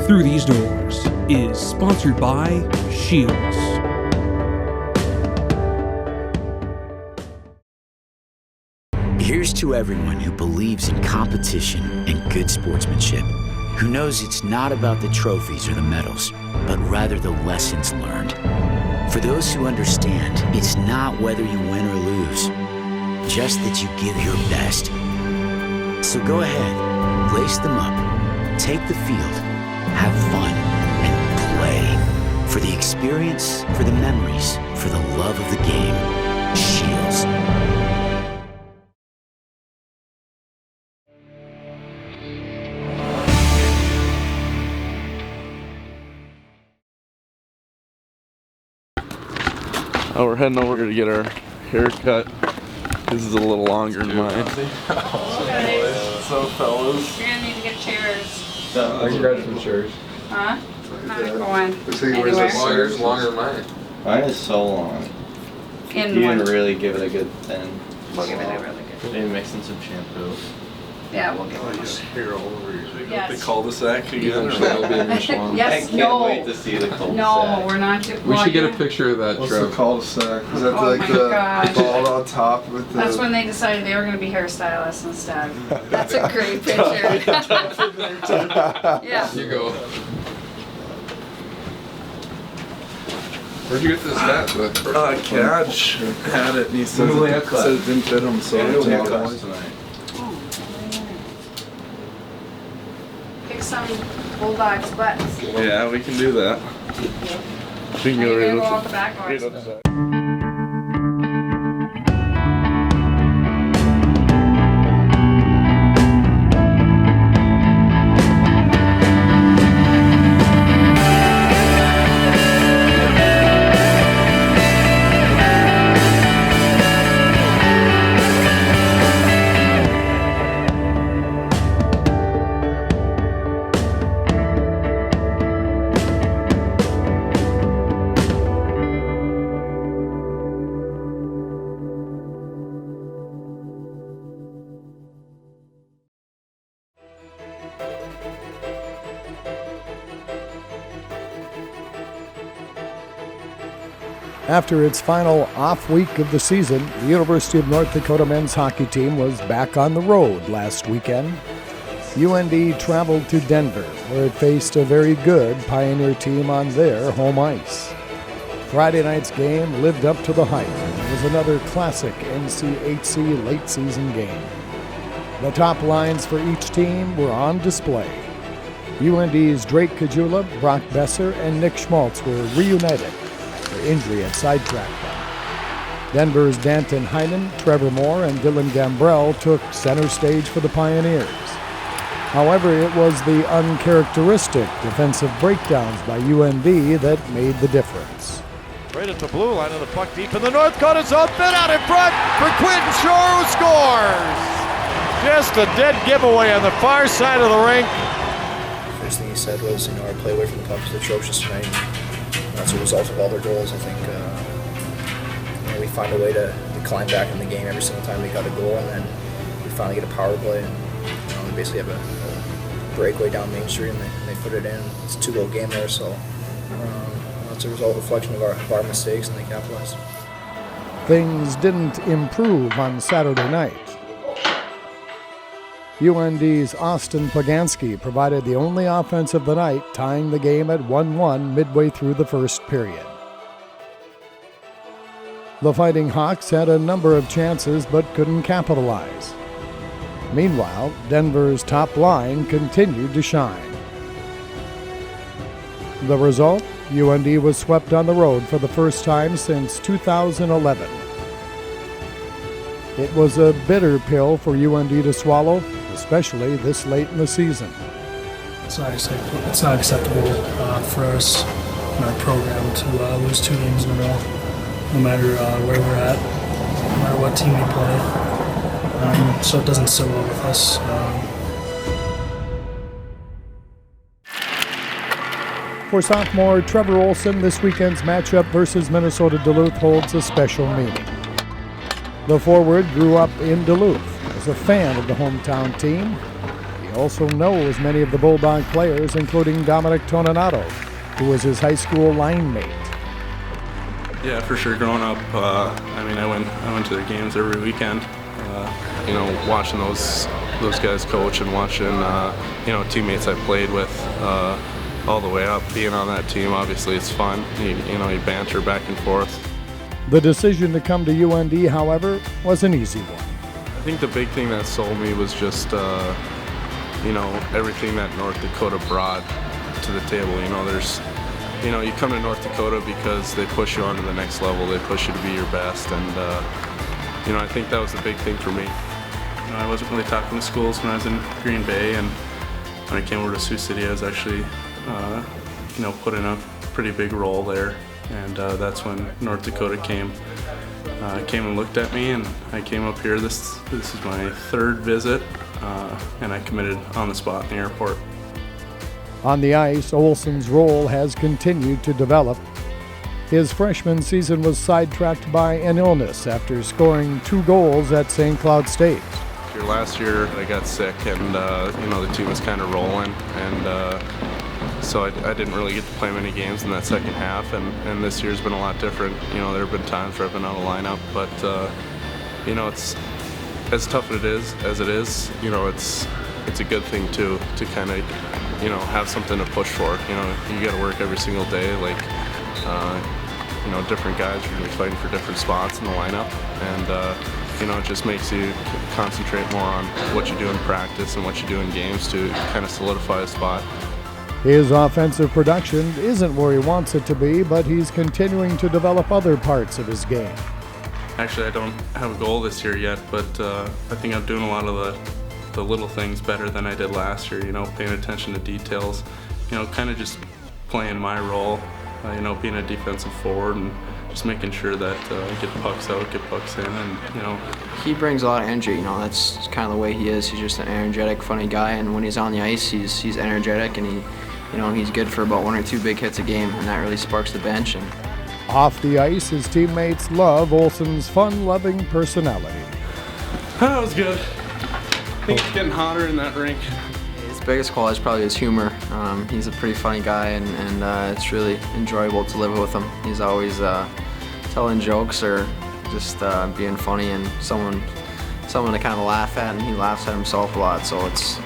Through These Doors is sponsored by Shields. Here's to everyone who believes in competition and good sportsmanship, who knows it's not about the trophies or the medals, but rather the lessons learned. For those who understand, it's not whether you win or lose, just that you give your best. So go ahead, lace them up, take the field, have fun, and play. For the experience, for the memories, for the love of the game, Shields. Oh, we're heading over to get our hair cut. This is a little longer than mine. So, fellas. You're gonna need to get chairs. I can grab some chairs. Huh? Not going Looks like yours is longer than mine. Mine is so long. in You one. didn't really give it a good thin. We'll give it a really good. Maybe mix in some shampoo. Yeah, we'll give Oh, it. you see here all over your Yes. the cul-de-sac again. That'll be a Michelin. Yes, I can't no. wait to see the cul-de-sac. No, we're not doing. We should get a picture of that, What's Trev. the cul-de-sac? Is that Oh like my the gosh. ball on top with the... That's when they decided they were going to be hairstylists instead. That's a great picture. Yeah. You go. Where'd you get this hat? Cadge had it and he said it didn't fit him, so New it's not haircuts one. tonight. Pick some bulldogs' butts. Yeah, we can do that. We can Now go you're right going to go up out the back right doors. up the side. After its final off week of the season, the University of North Dakota men's hockey team was back on the road last weekend. UND traveled to Denver, where it faced a very good Pioneer team on their home ice. Friday night's game lived up to the hype. It was another classic NCHC late season game. The top lines for each team were on display. UND's Drake Kajula, Brock Besser, and Nick Schmaltz were reunited. Their injury had sidetracked them. Denver's Danton Heinen, Trevor Moore, and Dylan Gambrell took center stage for the Pioneers. However, it was the uncharacteristic defensive breakdowns by UND that made the difference. Right at the blue line, and the puck deep in the North Dakota zone. Been out in front for Quinton Shore, who scores! Just a dead giveaway on the far side of the rink. First thing he said was, our play away from the puck was atrocious tonight. That's a result of all their goals. I think we find a way to climb back in the game every single time we got a goal, and then we finally get a power play. And we basically have a breakaway down Main Street, and they put it in. It's a 2-goal game there, so it's a reflection of our mistakes, and they capitalized. Things didn't improve on Saturday night. UND's Austin Pagansky provided the only offense of the night, tying the game at 1-1 midway through the first period. The Fighting Hawks had a number of chances but couldn't capitalize. Meanwhile, Denver's top line continued to shine. The result? UND was swept on the road for the first time since 2011. It was a bitter pill for UND to swallow, especially this late in the season. It's not acceptable for us in our program to lose 2 games in a row, no matter where we're at, no matter what team we play. So it doesn't sit well with us. For sophomore Trevor Olson, this weekend's matchup versus Minnesota Duluth holds a special meaning. The forward grew up in Duluth, as a fan of the hometown team. The also knows many of the Bulldog players, including Dominic Toninato, who was his high school line mate. Yeah, for sure. Growing up, I went to their games every weekend. Watching those guys coach and watching teammates I played with all the way up. Being on that team, obviously, it's fun. You banter back and forth. The decision to come to UND, however, was an easy one. I think the big thing that sold me was just everything that North Dakota brought to the table. You come to North Dakota because they push you on to the next level. They push you to be your best, and I think that was the big thing for me. I wasn't really talking to schools when I was in Green Bay, and when I came over to Sioux City, I was actually, put in a pretty big role there, and that's when North Dakota came and looked at me, and I came up here. This is my third visit, and I committed on the spot in the airport. On the ice, Olson's role has continued to develop. His freshman season was sidetracked by an illness after scoring 2 goals at St. Cloud State. Last year I got sick, and the team was kind of rolling, and so I didn't really get to play many games in that second half, and this year's been a lot different. There have been times where I've been out of lineup, but it's as tough as it is. It's a good thing too, to kind of have something to push for. You got to work every single day. Different guys are going to be fighting for different spots in the lineup, and it just makes you concentrate more on what you do in practice and what you do in games to kind of solidify a spot. His offensive production isn't where he wants it to be, but he's continuing to develop other parts of his game. Actually, I don't have a goal this year yet, but I think I'm doing a lot of the little things better than I did last year. Paying attention to details, kind of just playing my role, being a defensive forward and just making sure that I get pucks out, get pucks in, and He brings a lot of energy. That's kind of the way he is. He's just an energetic, funny guy, and when he's on the ice, he's energetic, and he's good for about 1 or 2 big hits a game, and that really sparks the bench. And off the ice, his teammates love Olson's fun-loving personality. That was good. I think it's getting hotter in that rink. His biggest quality is probably his humor. He's a pretty funny guy, and it's really enjoyable to live with him. He's always telling jokes or just being funny and someone to kind of laugh at, and he laughs at himself a lot, so it's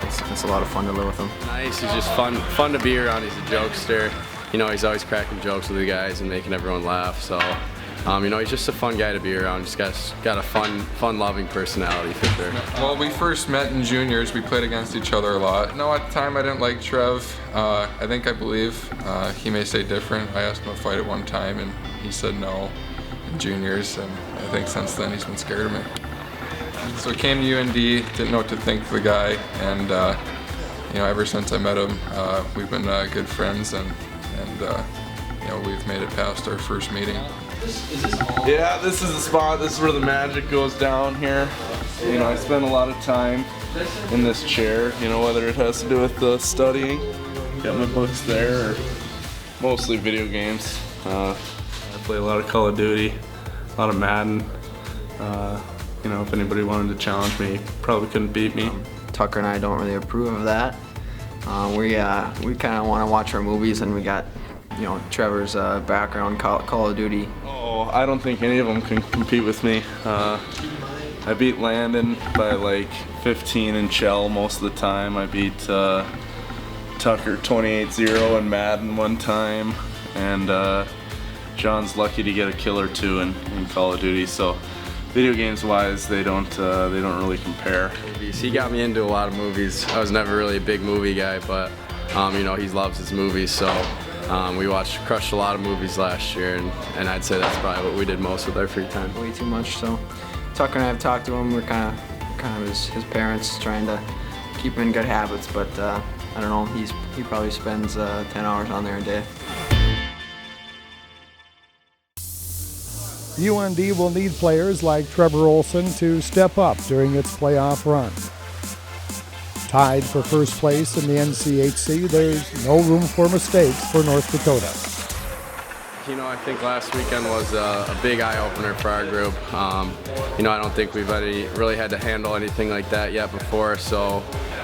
a lot of fun to live with him. Nice, he's just fun to be around. He's a jokester. He's always cracking jokes with the guys and making everyone laugh, so he's just a fun guy to be around. Just got a fun-loving personality for sure. Well, we first met in juniors. We played against each other a lot. No, at the time I didn't like Trev. I believe he may say different. I asked him to fight at one time, and he said no in juniors, and I think since then he's been scared of me. So I came to UND, didn't know what to think of the guy, and ever since I met him, we've been good friends, and we've made it past our first meeting. Yeah, this is the spot. This is where the magic goes down here. I spend a lot of time in this chair, whether it has to do with studying. Got my books there, or mostly video games. I play a lot of Call of Duty, a lot of Madden. If anybody wanted to challenge me, probably couldn't beat me. Tucker and I don't really approve of that. We kind of want to watch our movies, and we got Trevor's background, Call of Duty. Oh, I don't think any of them can compete with me. I beat Landon by like 15 in Chell most of the time. I beat Tucker 28-0 in Madden one time, and John's lucky to get a kill or 2 in Call of Duty. So, video games wise, they don't really compare. He got me into a lot of movies. I was never really a big movie guy, but he loves his movies, so we crushed a lot of movies last year, and I'd say that's probably what we did most with our free time. Way too much, so Tucker and I have talked to him. We're kind of his parents, trying to keep him in good habits, but I don't know, he probably spends 10 hours on there a day. UND will need players like Trevor Olson to step up during its playoff run. Tied for first place in the NCHC, there's no room for mistakes for North Dakota. I think last weekend was a big eye-opener for our group. I don't think we've really had to handle anything like that yet before, so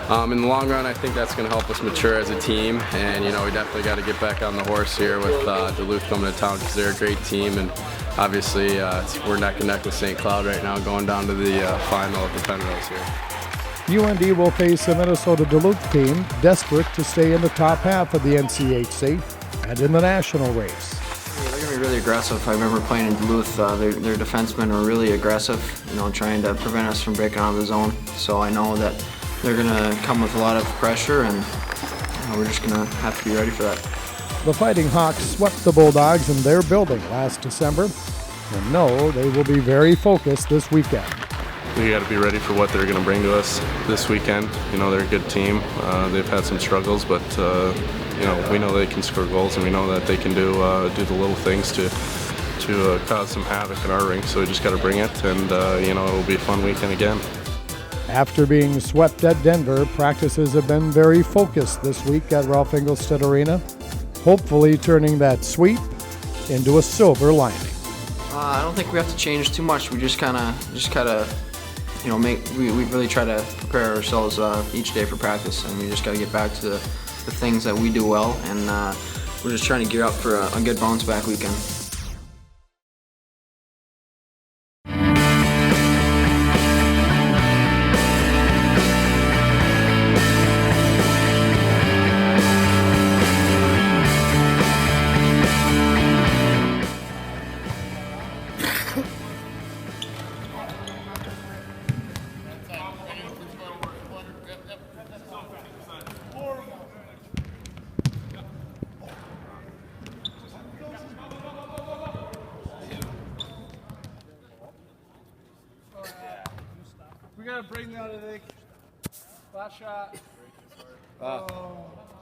in the long run, I think that's going to help us mature as a team, and we definitely got to get back on the horse here with Duluth coming to town because they're a great team, and obviously we're neck and neck with St. Cloud right now going down to the final at the Penrose here. UND will face a Minnesota Duluth team desperate to stay in the top half of the NCHC and in the national race. Yeah, they're going to be really aggressive. I remember playing in Duluth. Their defensemen were really aggressive, trying to prevent us from breaking out of the zone. So I know that they're going to come with a lot of pressure, and we're just going to have to be ready for that. The Fighting Hawks swept the Bulldogs in their building last December, and know they will be very focused this weekend. We got to be ready for what they're going to bring to us this weekend. They're a good team. They've had some struggles, but we know they can score goals, and we know that they can do the little things to cause some havoc in our ring. So we just got to bring it, and it'll be a fun weekend again. After being swept at Denver, practices have been very focused this week at Ralph Engelstad Arena, hopefully turning that sweep into a silver lining. I don't think we have to change too much. We just kind of we really try to prepare ourselves each day for practice, and we just got to get back to the things that we do well, and we're just trying to gear up for a good bounce back weekend. We gotta bring that, I think. Last shot.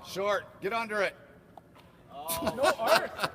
Short. Get under it. No arc.